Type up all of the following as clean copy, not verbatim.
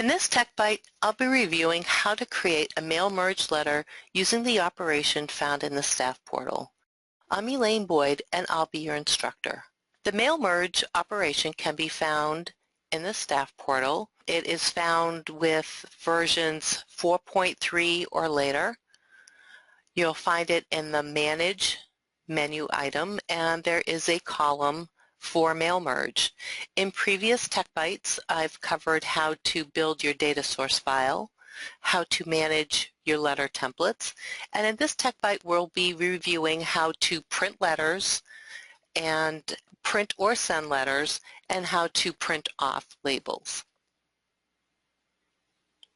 In this Tech Bite, I'll be reviewing how to create a mail merge letter using the operation found in the staff portal. I'm Elaine Boyd and I'll be your instructor. The mail merge operation can be found in the staff portal. It is found with versions 4.3 or later. You'll find it in the Manage menu item, and there is a column for mail merge. In previous Tech Bites, I've covered how to build your data source file, how to manage your letter templates, and in this Tech Bite we'll be reviewing how to print letters and print or send letters, and how to print off labels.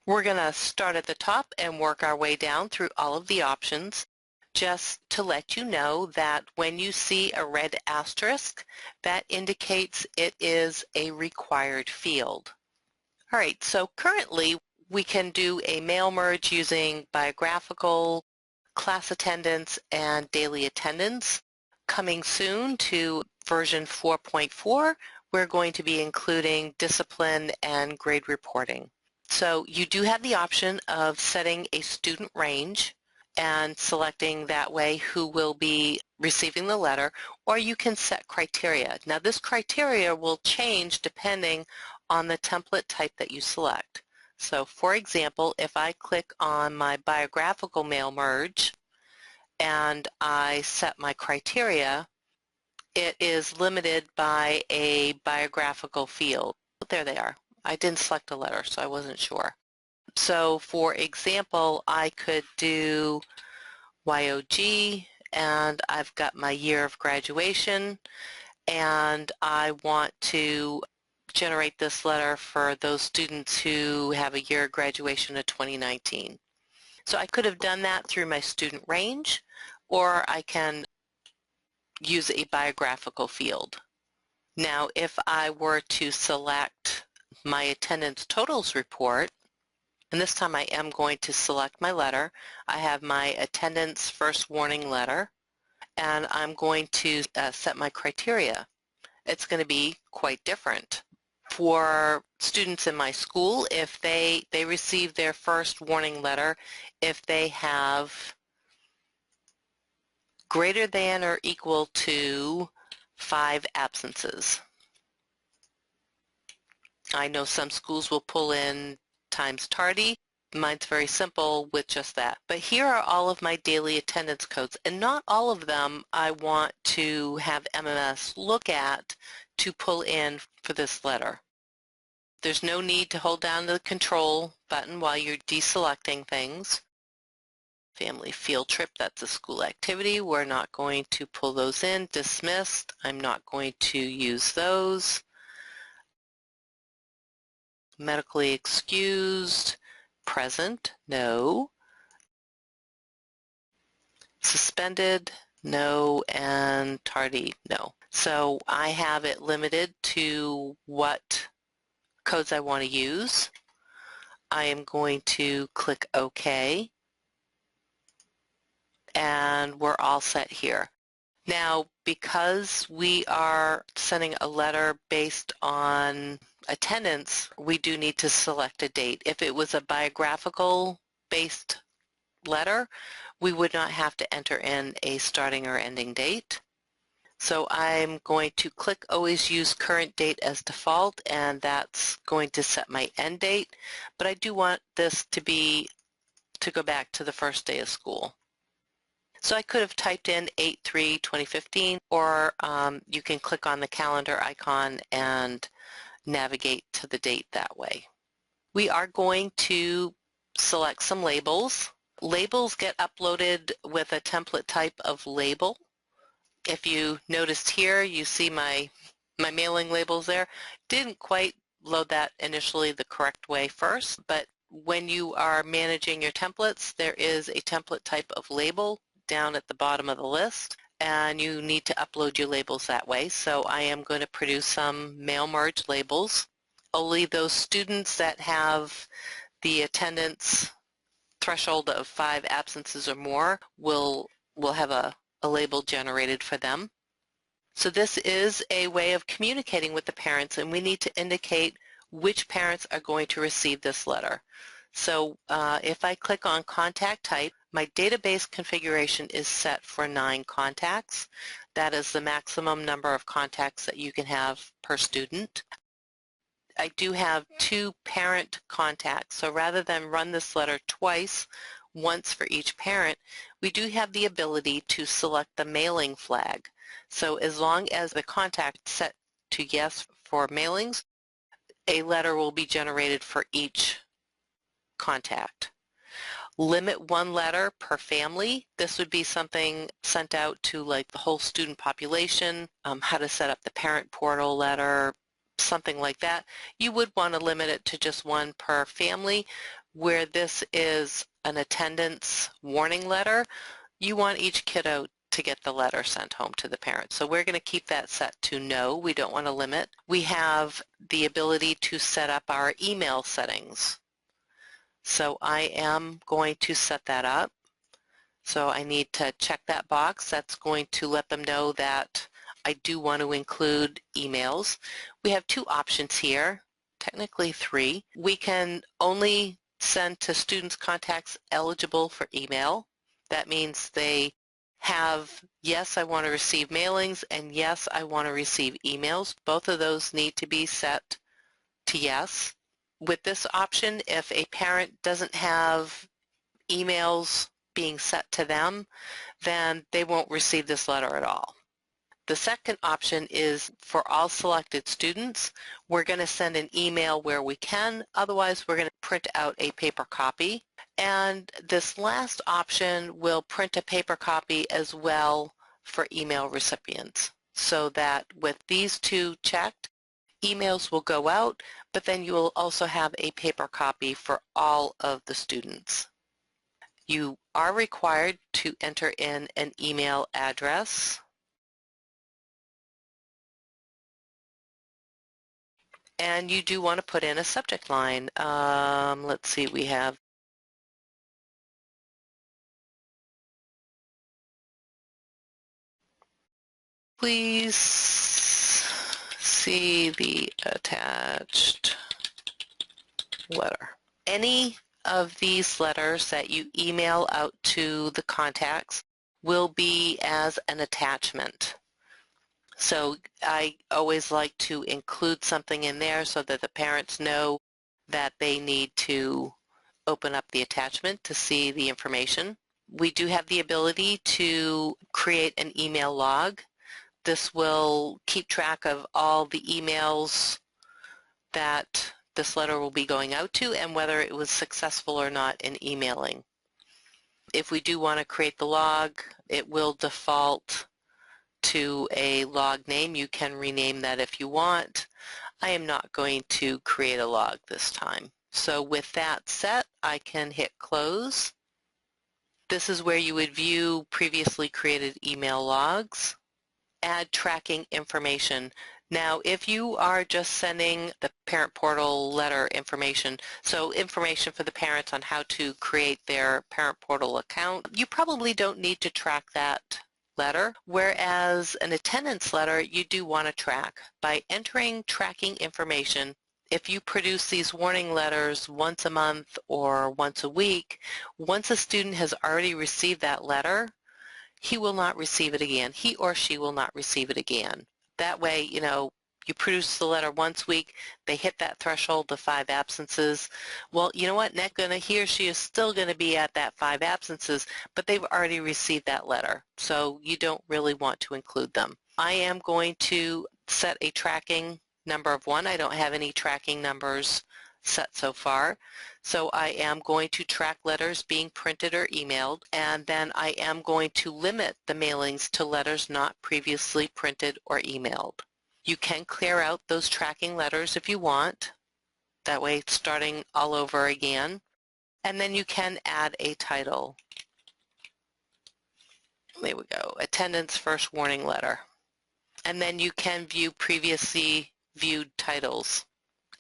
We're going to start at the top and work our way down through all of the options. Just to let you know that when you see a red asterisk, that indicates it is a required field. All right, so currently we can do a mail merge using biographical, class attendance, and daily attendance. Coming soon to version 4.4, we're going to be including discipline and grade reporting. So you do have the option of setting a student range and selecting that way who will be receiving the letter, or you can set criteria. Now this criteria will change depending on the template type that you select. So for example, if I click on my biographical mail merge and I set my criteria, it is limited by a biographical field. There they are. I didn't select a letter, so I wasn't sure. So for example, I could do YOG, and I've got my year of graduation, and I want to generate this letter for those students who have a year of graduation of 2019. So I could have done that through my student range, or I can use a biographical field. Now if I were to select my attendance totals report, and this time I am going to select my letter. I have my attendance first warning letter, and I'm going to set my criteria. It's going to be quite different. For students in my school, if they receive their first warning letter, if they have greater than or equal to 5 absences. I know some schools will pull in times tardy. Mine's very simple with just that. But here are all of my daily attendance codes, and not all of them I want to have MMS look at to pull in for this letter. There's no need to hold down the control button while you're deselecting things. Family field trip, that's a school activity. We're not going to pull those in. Dismissed, I'm not going to use those. Medically excused, present, no. Suspended, no, and tardy, no. So I have it limited to what codes I want to use. I am going to click OK, and we're all set here. Now, because we are sending a letter based on attendance, we do need to select a date. If it was a biographical based letter, we would not have to enter in a starting or ending date. So I'm going to click Always Use Current Date as default, and that's going to set my end date, but I do want this to go back to the first day of school. So I could have typed in 8/3/2015, or you can click on the calendar icon and navigate to the date that way. We are going to select some labels. Labels get uploaded with a template type of label. If you noticed here, you see my mailing labels there. Didn't quite load that initially the correct way first, but when you are managing your templates, there is a template type of label down at the bottom of the list, and you need to upload your labels that way. So I am going to produce some mail merge labels. Only those students that have the attendance threshold of 5 absences or more will have a label generated for them. So this is a way of communicating with the parents, and we need to indicate which parents are going to receive this letter. So if I click on contact type, my database configuration is set for 9 contacts. That is the maximum number of contacts that you can have per student. I do have 2 parent contacts, so rather than run this letter twice, once for each parent, we do have the ability to select the mailing flag. So as long as the contact is set to yes for mailings, a letter will be generated for each contact. Limit 1 letter per family. This would be something sent out to like the whole student population, how to set up the parent portal letter, something like that. You would want to limit it to just 1 per family. Where this is an attendance warning letter, you want each kiddo to get the letter sent home to the parent. So we're going to keep that set to no. We don't want to limit. We have the ability to set up our email settings. So I am going to set that up. So I need to check that box. That's going to let them know that I do want to include emails. We have 2 options here, technically 3. We can only send to students' contacts eligible for email. That means they have, yes, I want to receive mailings, and yes, I want to receive emails. Both of those need to be set to yes. With this option, if a parent doesn't have emails being set to them, then they won't receive this letter at all. The second option is for all selected students. We're going to send an email where we can, otherwise we're going to print out a paper copy. And this last option will print a paper copy as well for email recipients, so that with these 2 checked, emails will go out, but then you will also have a paper copy for all of the students. You are required to enter in an email address. And you do want to put in a subject line. Let's see, we have please see the attached letter. Any of these letters that you email out to the contacts will be as an attachment. So I always like to include something in there so that the parents know that they need to open up the attachment to see the information. We do have the ability to create an email log. This will keep track of all the emails that this letter will be going out to and whether it was successful or not in emailing. If we do want to create the log, it will default to a log name. You can rename that if you want. I am not going to create a log this time. So with that set, I can hit close. This is where you would view previously created email logs. Add tracking information. Now, if you are just sending the parent portal letter information, so information for the parents on how to create their parent portal account, you probably don't need to track that letter, whereas an attendance letter you do want to track. By entering tracking information, if you produce these warning letters once a month or once a week, once a student has already received that letter, he will not receive it again. He or she will not receive it again. That way, you know, you produce the letter once a week, they hit that threshold of 5 absences. Well, you know what, he or she is still going to be at that 5 absences, but they've already received that letter, so you don't really want to include them. I am going to set a tracking number of 1. I don't have any tracking numbers set so far. So I am going to track letters being printed or emailed, and then I am going to limit the mailings to letters not previously printed or emailed. You can clear out those tracking letters if you want. That way it's starting all over again. And then you can add a title. There we go, attendance first warning letter. And then you can view previously viewed titles.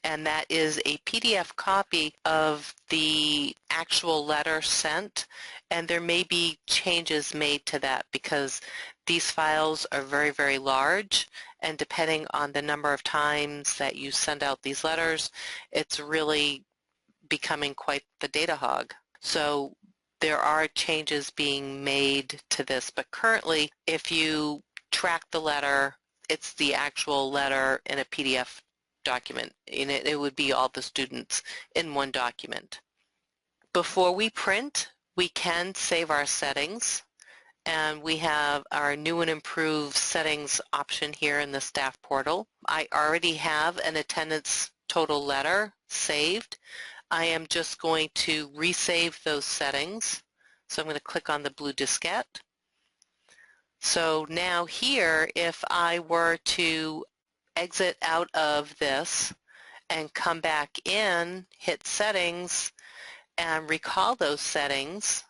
And that is a PDF copy of the actual letter sent, and there may be changes made to that because these files are very, very large, and depending on the number of times that you send out these letters, it's really becoming quite the data hog. So there are changes being made to this, but currently if you track the letter, it's the actual letter in a PDF document, and it would be all the students in one document. Before we print, we can save our settings, and we have our new and improved settings option here in the staff portal. I already have an attendance total letter saved. I am just going to resave those settings. So I'm going to click on the blue diskette. So now here, if I were to exit out of this and come back in, hit settings, and recall those settings,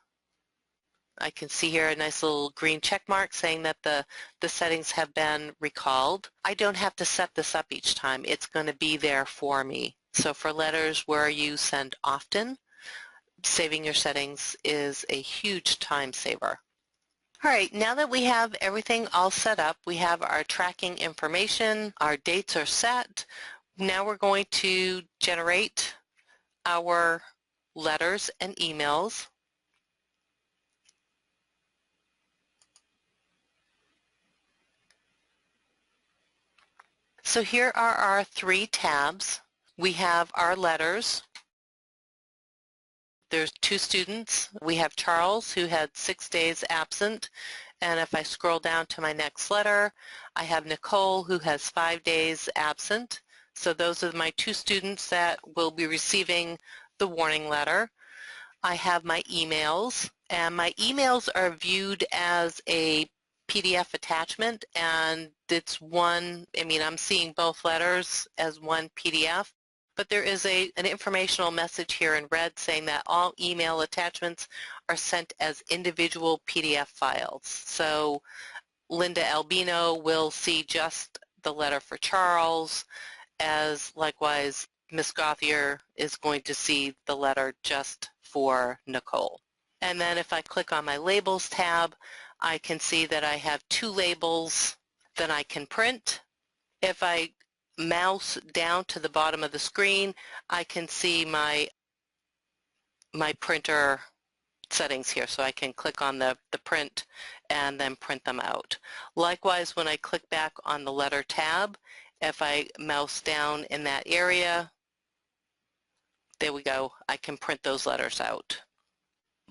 I can see here a nice little green check mark saying that the settings have been recalled. I don't have to set this up each time. It's going to be there for me. So for letters where you send often, saving your settings is a huge time saver. All right, now that we have everything all set up, we have our tracking information, our dates are set. Now we're going to generate our letters and emails. So here are our 3 tabs. We have our letters. There's 2 students. We have Charles, who had 6 days absent, and if I scroll down to my next letter, I have Nicole, who has 5 days absent. So those are my 2 students that will be receiving the warning letter. I have my emails, and my emails are viewed as a PDF attachment, and it's one, I'm seeing both letters as one PDF, but there is an informational message here in red saying that all email attachments are sent as individual PDF files. So Linda Albino will see just the letter for Charles, as likewise Ms. Gauthier is going to see the letter just for Nicole. And then if I click on my Labels tab, I can see that I have 2 labels that I can print. If I mouse down to the bottom of the screen, I can see my printer settings here, so I can click on the print and then print them out. Likewise, when I click back on the letter tab, if I mouse down in that area, there we go, I can print those letters out.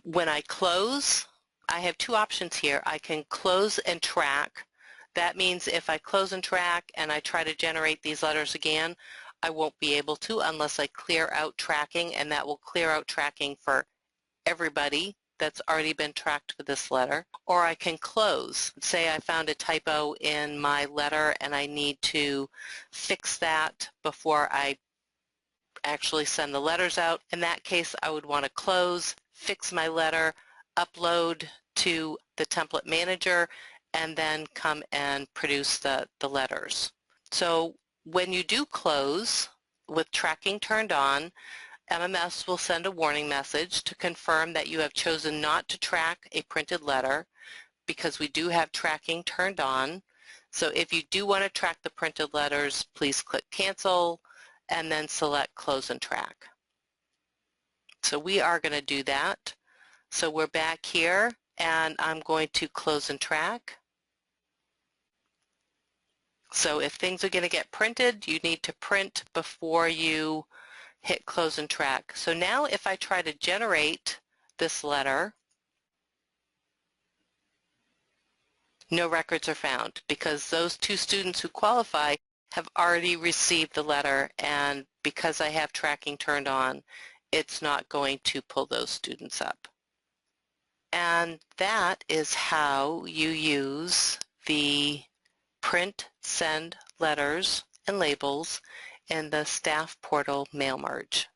When I close, I have 2 options here. I can close and track. That means if I close and track and I try to generate these letters again, I won't be able to unless I clear out tracking, and that will clear out tracking for everybody that's already been tracked for this letter. Or I can close. Say I found a typo in my letter and I need to fix that before I actually send the letters out. In that case, I would want to close, fix my letter, upload to the template manager, and then come and produce the letters. So when you do close with tracking turned on, MMS will send a warning message to confirm that you have chosen not to track a printed letter, because we do have tracking turned on. So if you do want to track the printed letters, please click cancel and then select close and track. So we are going to do that. So we're back here and I'm going to close and track. So if things are going to get printed, you need to print before you hit close and track. So now if I try to generate this letter, no records are found because those 2 students who qualify have already received the letter, and because I have tracking turned on, it's not going to pull those students up. And that is how you use the print, send letters and labels in the staff portal mail merge.